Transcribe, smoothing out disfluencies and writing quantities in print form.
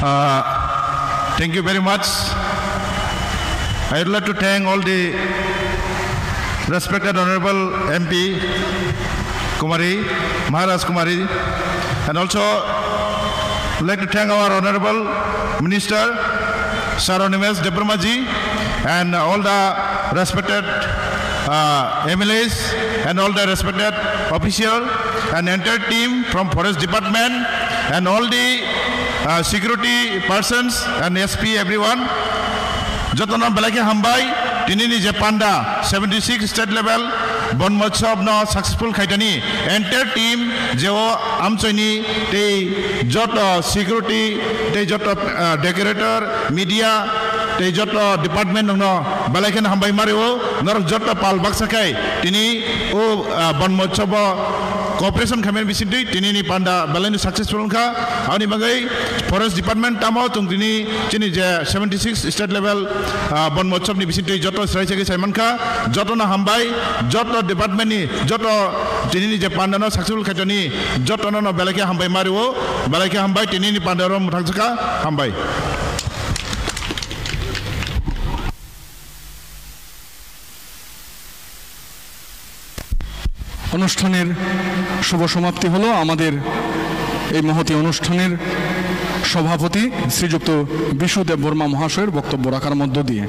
Thank you very much. I would like to thank all the respected Honorable MP Kumari, Maharaj Kumari, and also like to thank our Honorable Minister Saronimes Debramaji and all the respected MLAs and all the respected officials and entire team from Forest Department and all the security persons and SP everyone. Jotona Balake Hambai, Tinini Japanda, 76 state level, Bon Motsob no successful Kaitani, entire team, Jeo Amchoni, the Joto security, the Joto decorator, media, the Joto department no Balakan Hambai Mario, nor Joto Pal Baksakai, Tini, Bon Motsobo. Cooperation kami bisindi tinini panda balani successful ka ani bagai forest department tamo tung tini chini je 76 state level bon motsob ni bisindi joto sai segi saiman ka joto na hambai joto department ni joto tinini je panda no successful khatani joto no balake hambai mariwo balake hambai tinini panda ro muthakjaka hambai. অনুষ্ঠানের শুভ সমাপ্তি হলো আমাদের এই মহতী অনুষ্ঠানের সভাপতি শ্রীযুক্ত বিশু দেববর্মা মহাশয়ের বক্তব্য রাখার মধ্য দিয়ে।